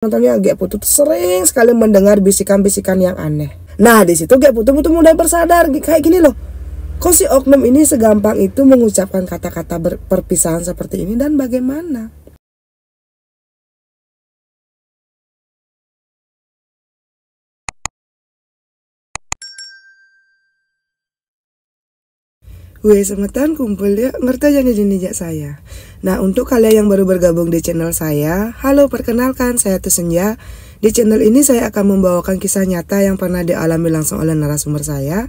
Nontonnya Ge Putu tuh sering sekali mendengar bisikan-bisikan yang aneh. Nah di situ Ge Putu tuh mulai bersadar kayak gini loh. Kok si oknum ini segampang itu mengucapkan kata-kata perpisahan seperti ini dan bagaimana? Weh semetan kumpul ya, ngerti aja nih saya. Nah untuk kalian yang baru bergabung di channel saya, halo perkenalkan saya tuh Senja. Di channel ini saya akan membawakan kisah nyata yang pernah dialami langsung oleh narasumber saya.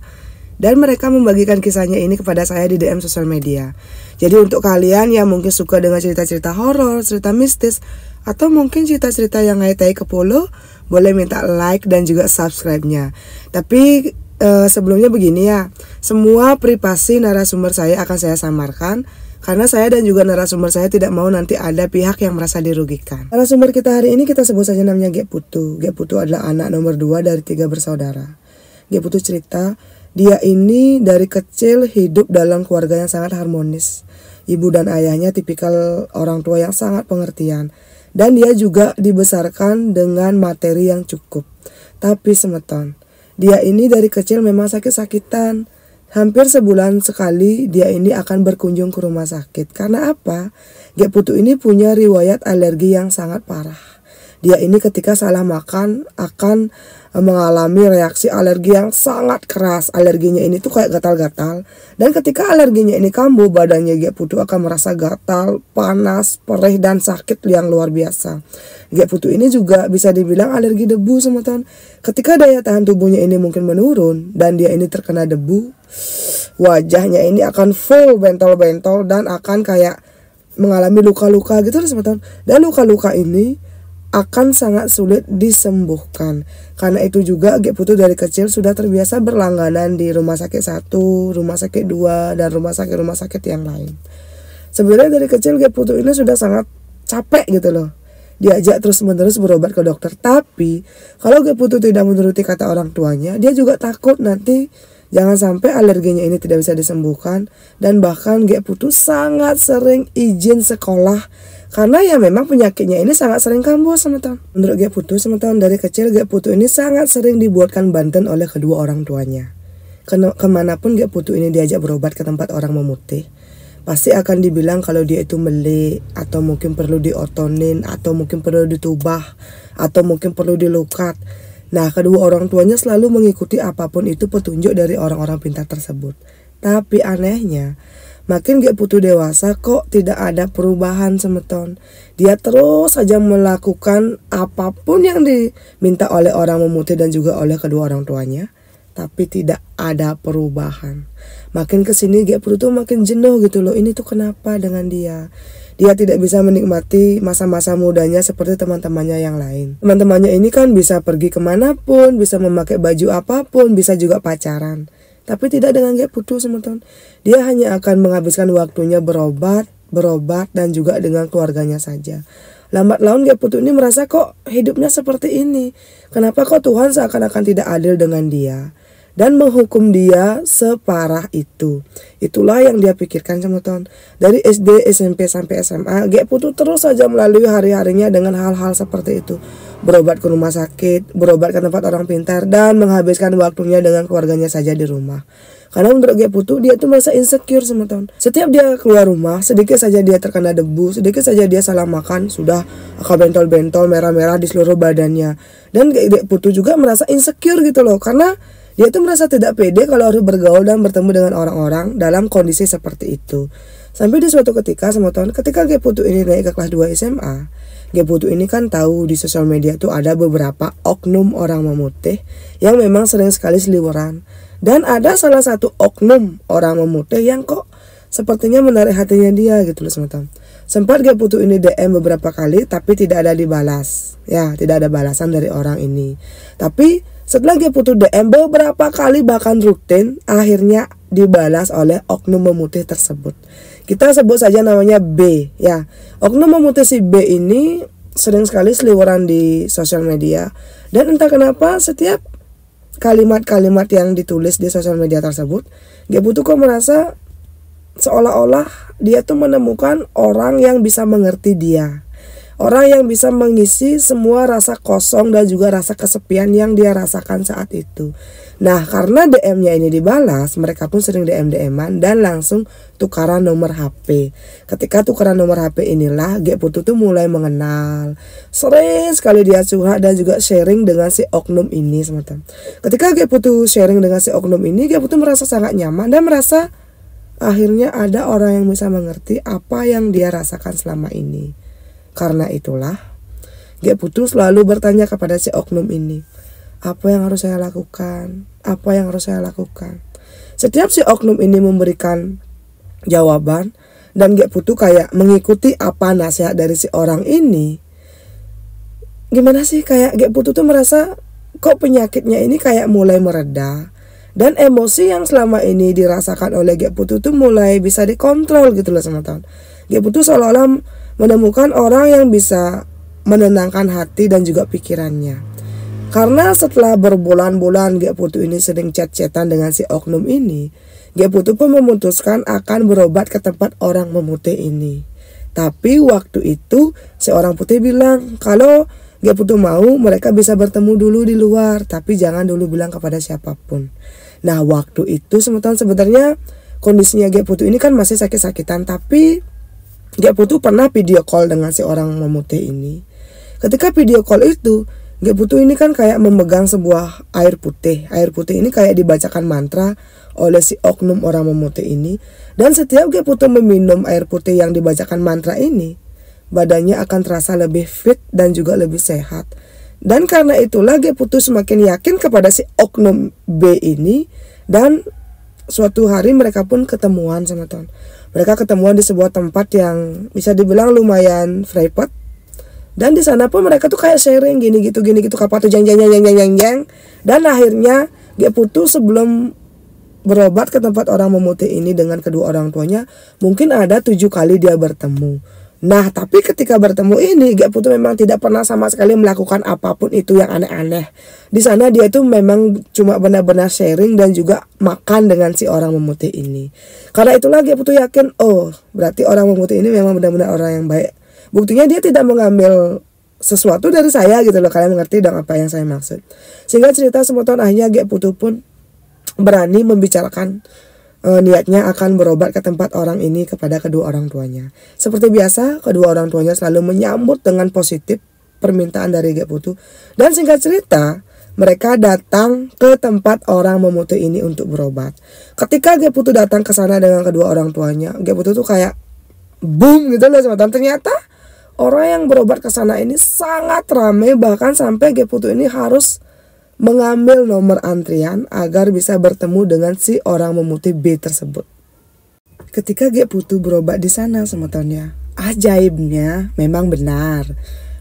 Dan mereka membagikan kisahnya ini kepada saya di DM sosial media. Jadi untuk kalian yang mungkin suka dengan cerita-cerita horor, cerita mistis, atau mungkin cerita-cerita yang ngai-tai ke polo, boleh minta like dan juga subscribe-nya. Tapi sebelumnya begini ya, semua privasi narasumber saya akan saya samarkan karena saya dan juga narasumber saya tidak mau nanti ada pihak yang merasa dirugikan. Narasumber kita hari ini kita sebut saja namanya Ge Putu. Ge Putu adalah anak nomor 2 dari 3 bersaudara. Ge Putu cerita, dia ini dari kecil hidup dalam keluarga yang sangat harmonis. Ibu dan ayahnya tipikal orang tua yang sangat pengertian. Dan dia juga dibesarkan dengan materi yang cukup. Tapi semeton, dia ini dari kecil memang sakit-sakitan. Hampir sebulan sekali dia ini akan berkunjung ke rumah sakit. Karena apa? Ge Putu ini punya riwayat alergi yang sangat parah. Dia ini ketika salah makan akan mengalami reaksi alergi yang sangat keras. Alerginya ini tuh kayak gatal-gatal. Dan ketika alerginya ini kambuh, badannya Ge Putu akan merasa gatal, panas, perih, dan sakit yang luar biasa. Ge Putu ini juga bisa dibilang alergi debu teman-teman. Ketika daya tahan tubuhnya ini mungkin menurun dan dia ini terkena debu, wajahnya ini akan full bentol-bentol dan akan kayak mengalami luka-luka gitu teman-teman. Dan luka-luka ini akan sangat sulit disembuhkan. Karena itu juga Ge Putu dari kecil sudah terbiasa berlangganan di rumah sakit 1, rumah sakit 2, dan rumah sakit yang lain. Sebenarnya dari kecil Ge Putu ini sudah sangat capek gitu loh. Diajak terus-menerus berobat ke dokter. Tapi kalau Ge Putu tidak menuruti kata orang tuanya, dia juga takut nanti jangan sampai alerginya ini tidak bisa disembuhkan. Dan bahkan Ge Putu sangat sering izin sekolah karena ya memang penyakitnya ini sangat sering kambuh teman-teman. Menurut Ge Putu teman-teman, dari kecil Ge Putu ini sangat sering dibuatkan banten oleh kedua orang tuanya. Kemanapun Ge Putu ini diajak berobat ke tempat orang memutih, pasti akan dibilang kalau dia itu melik, atau mungkin perlu diotonin, atau mungkin perlu ditubah, atau mungkin perlu dilukat. Nah kedua orang tuanya selalu mengikuti apapun itu petunjuk dari orang-orang pintar tersebut. Tapi anehnya, makin Ge Putu dewasa kok tidak ada perubahan semeton. Dia terus saja melakukan apapun yang diminta oleh orang memutih dan juga oleh kedua orang tuanya. Tapi tidak ada perubahan. Makin kesini Ge Putu tuh makin jenuh gitu loh. Ini tuh kenapa dengan dia? Dia tidak bisa menikmati masa-masa mudanya seperti teman-temannya yang lain. Teman-temannya ini kan bisa pergi kemanapun, bisa memakai baju apapun, bisa juga pacaran. Tapi tidak dengan Ge Putu teman-teman. Dia hanya akan menghabiskan waktunya berobat, dan juga dengan keluarganya saja. Lambat laun Ge Putu ini merasa kok hidupnya seperti ini. Kenapa kok Tuhan seakan-akan tidak adil dengan dia dan menghukum dia separah itu. Itulah yang dia pikirkan teman-teman. Dari SD, SMP sampai SMA, Ge Putu terus saja melalui hari-harinya dengan hal-hal seperti itu. Berobat ke rumah sakit, berobat ke tempat orang pintar, dan menghabiskan waktunya dengan keluarganya saja di rumah. Karena menurut Ge Putu dia tuh merasa insecure teman-teman. Setiap dia keluar rumah, sedikit saja dia terkena debu, sedikit saja dia salah makan, sudah akan bentol-bentol, merah-merah di seluruh badannya. Dan Ge Putu juga merasa insecure gitu loh, karena dia tuh merasa tidak pede kalau harus bergaul dan bertemu dengan orang-orang dalam kondisi seperti itu. Sampai di suatu ketika teman-teman, ketika Ge Putu ini naik ke kelas 2 SMA, Ge Putu ini kan tahu di sosial media tuh ada beberapa oknum orang memutih yang memang sering sekali seliweran. Dan ada salah satu oknum orang memutih yang kok sepertinya menarik hatinya dia gitu loh teman-teman. Sempat Ge Putu ini DM beberapa kali tapi tidak ada dibalas. Ya, tidak ada balasan dari orang ini. Tapi setelah Ge Putu DM beberapa kali bahkan rutin, akhirnya dibalas oleh oknum memutih tersebut. Kita sebut saja namanya B ya. Oknum memutih si B ini sering sekali seliweran di sosial media. Dan entah kenapa setiap kalimat-kalimat yang ditulis di sosial media tersebut, Ge Putu kok merasa seolah-olah dia tuh menemukan orang yang bisa mengerti dia. Orang yang bisa mengisi semua rasa kosong dan juga rasa kesepian yang dia rasakan saat itu. Nah, karena DM-nya ini dibalas, mereka pun sering DM-DM-an dan langsung tukaran nomor HP. Ketika tukaran nomor HP inilah Gek Putu tuh mulai mengenal. Sering sekali dia curhat dan juga sharing dengan si oknum ini, teman-teman. Ketika Gek Putu sharing dengan si oknum ini, Gek Putu merasa sangat nyaman dan merasa akhirnya ada orang yang bisa mengerti apa yang dia rasakan selama ini. Karena itulah Gek Putu selalu bertanya kepada si oknum ini, apa yang harus saya lakukan? Apa yang harus saya lakukan? Setiap si oknum ini memberikan jawaban dan Gek Putu kayak mengikuti apa nasihat dari si orang ini. Gimana sih, kayak Gek Putu tuh merasa kok penyakitnya ini kayak mulai mereda. Dan emosi yang selama ini dirasakan oleh Gek Putu tuh mulai bisa dikontrol gitu loh teman-teman. Gek Putu seolah-olah menemukan orang yang bisa menenangkan hati dan juga pikirannya. Karena setelah berbulan-bulan Gek Putu ini sering chat-chatan dengan si oknum ini, Gek Putu pun memutuskan akan berobat ke tempat orang memutih ini. Tapi waktu itu si orang putih bilang kalau Gek Putu mau mereka bisa bertemu dulu di luar, tapi jangan dulu bilang kepada siapapun. Nah, waktu itu sebenarnya kondisinya Gek Putu ini kan masih sakit-sakitan, tapi Gek Putu pernah video call dengan si orang memutih ini. Ketika video call itu, Gek Putu ini kan kayak memegang sebuah air putih. Air putih ini kayak dibacakan mantra oleh si oknum orang memutih ini. Dan setiap Gek Putu meminum air putih yang dibacakan mantra ini, badannya akan terasa lebih fit dan juga lebih sehat. Dan karena itulah Gek Putu semakin yakin kepada si oknum B ini. Dan suatu hari mereka pun ketemuan sama teman. Mereka ketemuan di sebuah tempat yang bisa dibilang lumayan private. Dan di sana pun mereka tuh kayak sharing gini gitu kapal tuh jeng. Dan akhirnya Gek Putu sebelum berobat ke tempat orang memutih ini dengan kedua orang tuanya, mungkin ada 7 kali dia bertemu. Nah, tapi ketika bertemu ini Gek Putu memang tidak pernah sama sekali melakukan apapun itu yang aneh-aneh. Di sana dia itu memang cuma benar-benar sharing dan juga makan dengan si orang memutih ini. Karena itulah Gek Putu yakin, oh berarti orang memutih ini memang benar-benar orang yang baik. Buktinya dia tidak mengambil sesuatu dari saya gitu loh, kalian mengerti dong apa yang saya maksud. Sehingga cerita semua tahun akhirnya Gek Putu pun berani membicarakan niatnya akan berobat ke tempat orang ini kepada kedua orang tuanya. Seperti biasa, kedua orang tuanya selalu menyambut dengan positif permintaan dari Gek Putu. Dan singkat cerita, mereka datang ke tempat orang memutih ini untuk berobat. Ketika Gek Putu datang ke sana dengan kedua orang tuanya, Gek Putu tuh kayak boom gitu loh teman-teman. Ternyata orang yang berobat ke sana ini sangat ramai, bahkan sampai Gek Putu ini harus mengambil nomor antrian agar bisa bertemu dengan si orang memutih B tersebut. Ketika Gek Putu berobat di sana teman-teman, ajaibnya memang benar.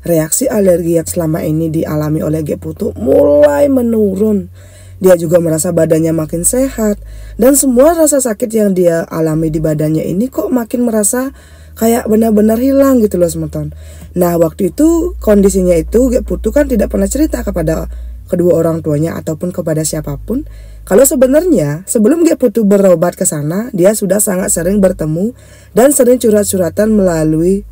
Reaksi alergi yang selama ini dialami oleh Gek Putu mulai menurun. Dia juga merasa badannya makin sehat. Dan semua rasa sakit yang dia alami di badannya ini kok makin merasa kayak benar-benar hilang gitu loh teman-teman. Nah, waktu itu kondisinya itu Gek Putu kan tidak pernah cerita kepada kedua orang tuanya ataupun kepada siapapun. Kalau sebenarnya sebelum Gek Putu berobat ke sana, dia sudah sangat sering bertemu dan sering curhat-curhatan melalui.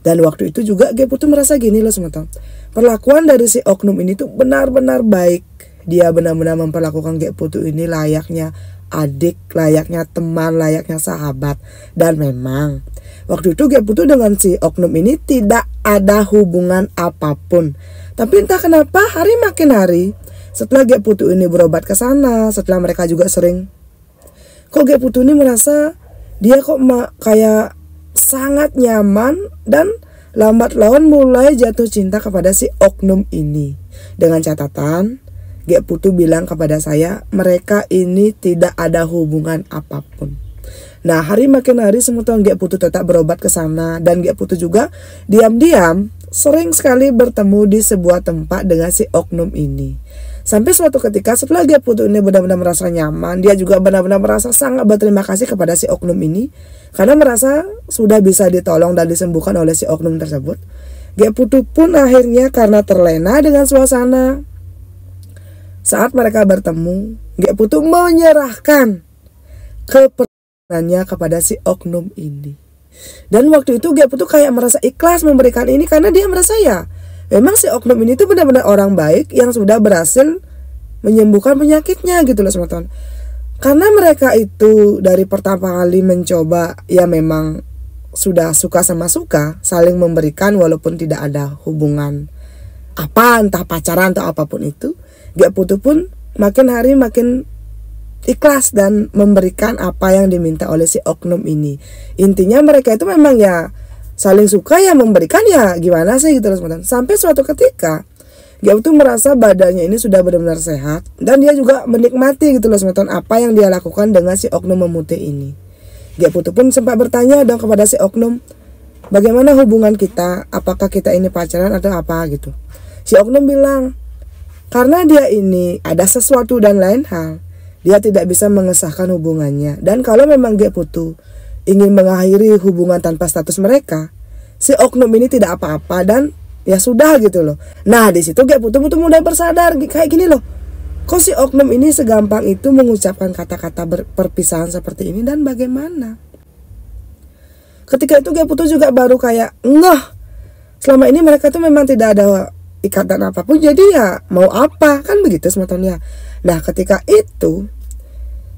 Dan waktu itu juga Gek Putu merasa gini loh teman-teman. Perlakuan dari si oknum ini tuh benar-benar baik. Dia benar-benar memperlakukan Gek Putu ini layaknya adik, layaknya teman, layaknya sahabat. Dan memang waktu itu Gek Putu dengan si oknum ini tidak ada hubungan apapun. Tapi entah kenapa hari makin hari setelah Gek Putu ini berobat ke sana, setelah mereka juga sering, kok Gek Putu ini merasa dia kok kayak sangat nyaman dan lambat laun mulai jatuh cinta kepada si oknum ini. Dengan catatan, Gek Putu bilang kepada saya, mereka ini tidak ada hubungan apapun. Nah, hari makin hari semua tahun Gek Putu tetap berobat ke sana dan Gek Putu juga diam-diam sering sekali bertemu di sebuah tempat dengan si oknum ini. Sampai suatu ketika setelah Gek Putu ini benar-benar merasa nyaman, dia juga benar-benar merasa sangat berterima kasih kepada si oknum ini karena merasa sudah bisa ditolong dan disembuhkan oleh si oknum tersebut. Gek Putu pun akhirnya karena terlena dengan suasana, saat mereka bertemu, Gek Putu menyerahkan kepercayaannya kepada si oknum ini. Dan waktu itu Gek Putu kayak merasa ikhlas memberikan ini karena dia merasa ya memang si oknum ini tuh benar-benar orang baik yang sudah berhasil menyembuhkan penyakitnya gitu loh teman-teman. Karena mereka itu dari pertama kali mencoba ya memang sudah suka sama suka, saling memberikan walaupun tidak ada hubungan apa, entah pacaran atau apapun itu. Gek Putu pun makin hari makin ikhlas dan memberikan apa yang diminta oleh si oknum ini. Intinya mereka itu memang ya saling suka ya memberikan ya gimana sih gitu loh teman-teman. Sampai suatu ketika Gek Putu merasa badannya ini sudah benar-benar sehat dan dia juga menikmati gitu loh teman-teman apa yang dia lakukan dengan si oknum memutih ini. Gek Putu pun sempat bertanya dong kepada si oknum, bagaimana hubungan kita, apakah kita ini pacaran atau apa gitu. Si oknum bilang karena dia ini ada sesuatu dan lain hal, dia tidak bisa mengesahkan hubungannya. Dan kalau memang Gek Putu ingin mengakhiri hubungan tanpa status mereka, si oknum ini tidak apa-apa dan ya sudah gitu loh. Nah di situ Gek Putu mulai bersadar kayak gini loh. Kok si oknum ini segampang itu mengucapkan kata-kata perpisahan seperti ini dan bagaimana? Ketika itu Gek Putu juga baru kayak ngeh. Selama ini mereka tuh memang tidak ada ikatan apapun, jadi ya mau apa kan begitu teman-teman ya. Nah ketika itu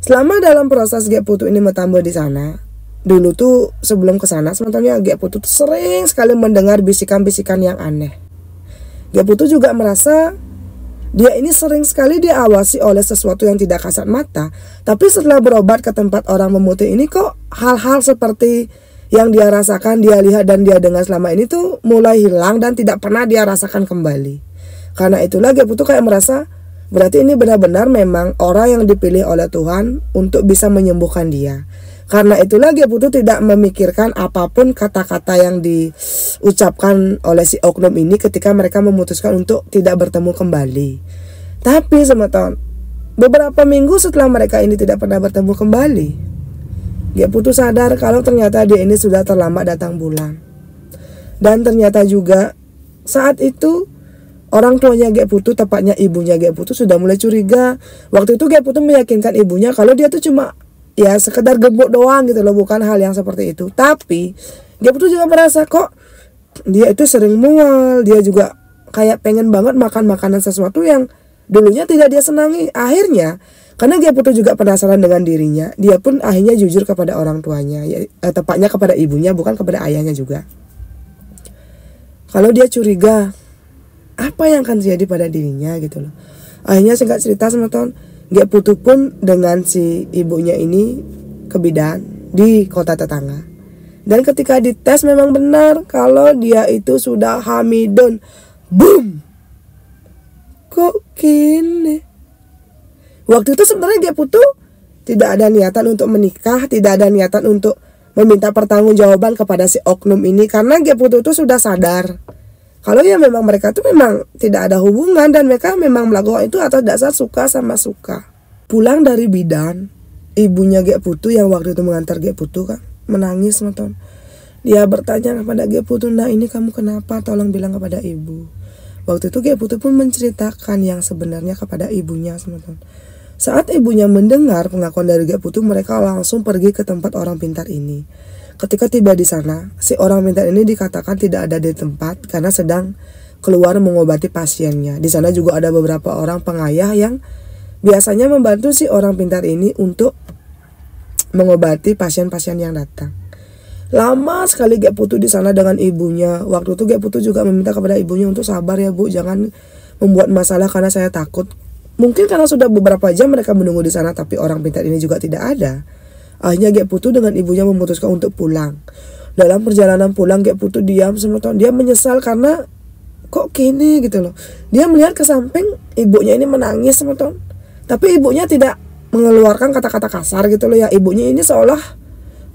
selama dalam proses Gek Putu ini bertambah di sana, dulu tuh sebelum ke sana teman-teman ya, Gek Putu tuh sering sekali mendengar bisikan-bisikan yang aneh. Gek Putu juga merasa dia ini sering sekali diawasi oleh sesuatu yang tidak kasat mata. Tapi setelah berobat ke tempat orang memutih ini kok hal-hal seperti yang dia rasakan, dia lihat dan dia dengar selama ini tuh mulai hilang dan tidak pernah dia rasakan kembali. Karena itulah Gek Putu kayak merasa berarti ini benar-benar memang orang yang dipilih oleh Tuhan untuk bisa menyembuhkan dia. Karena itulah Gek Putu tidak memikirkan apapun kata-kata yang diucapkan oleh si oknum ini ketika mereka memutuskan untuk tidak bertemu kembali. Tapi teman-teman, beberapa minggu setelah mereka ini tidak pernah bertemu kembali, Gek Putu sadar kalau ternyata dia ini sudah terlambat datang bulan. Dan ternyata juga saat itu orang tuanya Gek Putu, tepatnya ibunya Gek Putu, sudah mulai curiga. Waktu itu Gek Putu meyakinkan ibunya kalau dia tuh cuma ya sekedar gebuk doang gitu loh, bukan hal yang seperti itu. Tapi Gek Putu juga merasa kok dia itu sering mual, dia juga kayak pengen banget makan makanan sesuatu yang dulunya tidak dia senangi. Akhirnya karena Gek Putu juga penasaran dengan dirinya, dia pun akhirnya jujur kepada orang tuanya, tepatnya kepada ibunya, bukan kepada ayahnya juga. Kalau dia curiga apa yang akan terjadi pada dirinya gitu loh. Akhirnya singkat cerita teman-teman, Gek Putu pun dengan si ibunya ini ke bidan di kota tetangga. Dan ketika dites memang benar kalau dia itu sudah hamidun. Boom! Kok gini? Waktu itu sebenarnya Gek Putu tidak ada niatan untuk menikah, tidak ada niatan untuk meminta pertanggungjawaban kepada si oknum ini, karena Gek Putu itu sudah sadar kalau ya memang mereka itu memang tidak ada hubungan dan mereka memang melakukan itu atas dasar suka sama suka. Pulang dari bidan, ibunya Gek Putu yang waktu itu mengantar Gek Putu kan menangis teman-teman. Dia bertanya kepada Gek Putu, "Nah ini kamu kenapa? Tolong bilang kepada ibu." Waktu itu Gek Putu pun menceritakan yang sebenarnya kepada ibunya teman-teman. Saat ibunya mendengar pengakuan dari Gek Putu, mereka langsung pergi ke tempat orang pintar ini. Ketika tiba di sana, si orang pintar ini dikatakan tidak ada di tempat karena sedang keluar mengobati pasiennya. Di sana juga ada beberapa orang pengayah yang biasanya membantu si orang pintar ini untuk mengobati pasien-pasien yang datang. Lama sekali Gek Putu di sana dengan ibunya. Waktu itu Gek Putu juga meminta kepada ibunya untuk sabar ya Bu, jangan membuat masalah karena saya takut. Mungkin karena sudah beberapa jam mereka menunggu di sana tapi orang pintar ini juga tidak ada. Akhirnya Gek Putu dengan ibunya memutuskan untuk pulang. Dalam perjalanan pulang Gek Putu diam teman-teman. Dia menyesal karena kok gini gitu loh. Dia melihat ke samping ibunya ini menangis teman-teman. Tapi ibunya tidak mengeluarkan kata-kata kasar gitu loh ya. Ibunya ini seolah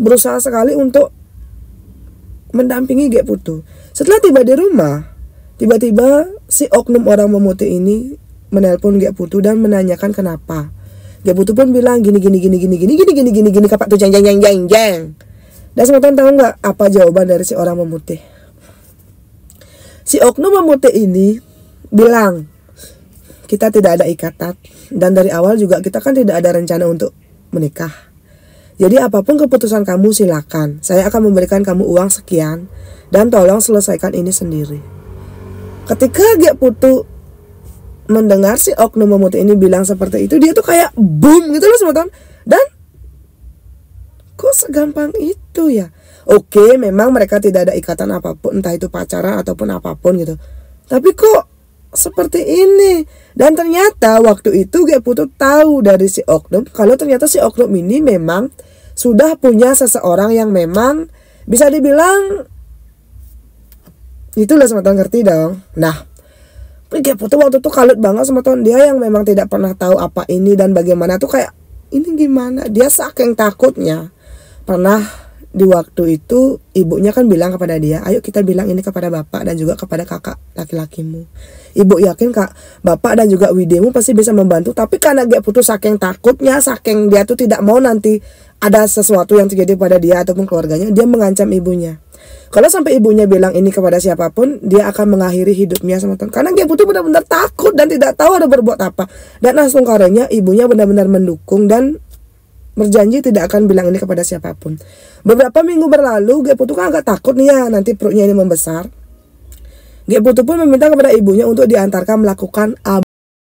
berusaha sekali untuk mendampingi Gek Putu. Setelah tiba di rumah, tiba-tiba si oknum orang memutih ini menelpon Gek Putu dan menanyakan kenapa. Gek Putu pun bilang gini kapak tuh jeng. Dan teman-teman tahu nggak apa jawaban dari si orang memutih? Si oknum memutih ini bilang kita tidak ada ikatan dan dari awal juga kita kan tidak ada rencana untuk menikah. Jadi apapun keputusan kamu silakan. Saya akan memberikan kamu uang sekian dan tolong selesaikan ini sendiri. Ketika Gek Putu mendengar si oknum memutih ini bilang seperti itu, dia tuh kayak boom gitu loh teman-teman. Dan kok segampang itu ya? Oke, memang mereka tidak ada ikatan apapun, entah itu pacaran ataupun apapun gitu. Tapi kok seperti ini? Dan ternyata waktu itu Gek Putu tahu dari si oknum kalau ternyata si oknum ini memang sudah punya seseorang yang memang bisa dibilang itulah teman-teman, ngerti dong. Nah, Gek Putu waktu itu kalut banget sama teman dia yang memang tidak pernah tahu apa ini dan bagaimana tuh, kayak ini gimana. Dia saking takutnya. Pernah di waktu itu ibunya kan bilang kepada dia, ayo kita bilang ini kepada bapak dan juga kepada kakak laki-lakimu. Ibu yakin kak, bapak dan juga widemu pasti bisa membantu. Tapi karena Gek Putu saking takutnya, saking dia tuh tidak mau nanti ada sesuatu yang terjadi pada dia ataupun keluarganya, dia mengancam ibunya. Kalau sampai ibunya bilang ini kepada siapapun, dia akan mengakhiri hidupnya sama Tuhan. Karena Gek Putu benar-benar takut dan tidak tahu ada berbuat apa. Dan langsung karenya ibunya benar-benar mendukung dan berjanji tidak akan bilang ini kepada siapapun. Beberapa minggu berlalu, Gek Putu kan agak takut nih ya nanti perutnya ini membesar. Gek Putu pun meminta kepada ibunya untuk diantarkan melakukan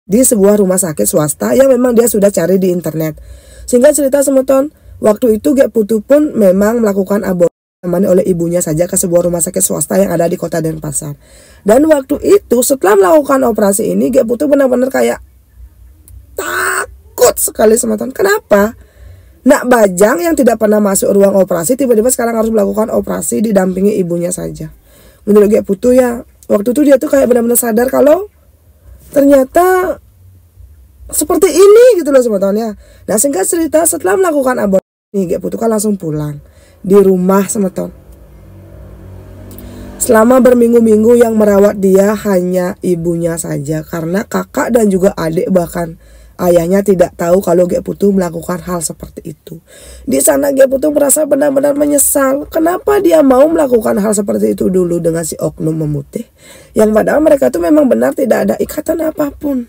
di sebuah rumah sakit swasta yang memang dia sudah cari di internet. Sehingga cerita semeton, waktu itu Gek Putu pun memang melakukan aborsi ditemani oleh ibunya saja ke sebuah rumah sakit swasta yang ada di kota Denpasar. Dan waktu itu setelah melakukan operasi ini, Gek Putu benar-benar kayak takut sekali semeton. Kenapa? Nak Bajang yang tidak pernah masuk ruang operasi tiba-tiba sekarang harus melakukan operasi didampingi ibunya saja. Menurut Gek Putu ya, waktu itu dia tuh kayak benar-benar sadar kalau ternyata seperti ini gitu loh teman-teman. Nah, singkat cerita setelah melakukan aborsi, Gek Putu kan langsung pulang di rumah teman-teman. Selama berminggu-minggu yang merawat dia hanya ibunya saja, karena kakak dan juga adik bahkan ayahnya tidak tahu kalau Gek Putu melakukan hal seperti itu. Di sana Gek Putu merasa benar-benar menyesal. Kenapa dia mau melakukan hal seperti itu dulu dengan si oknum memutih? Yang padahal mereka tuh memang benar tidak ada ikatan apapun.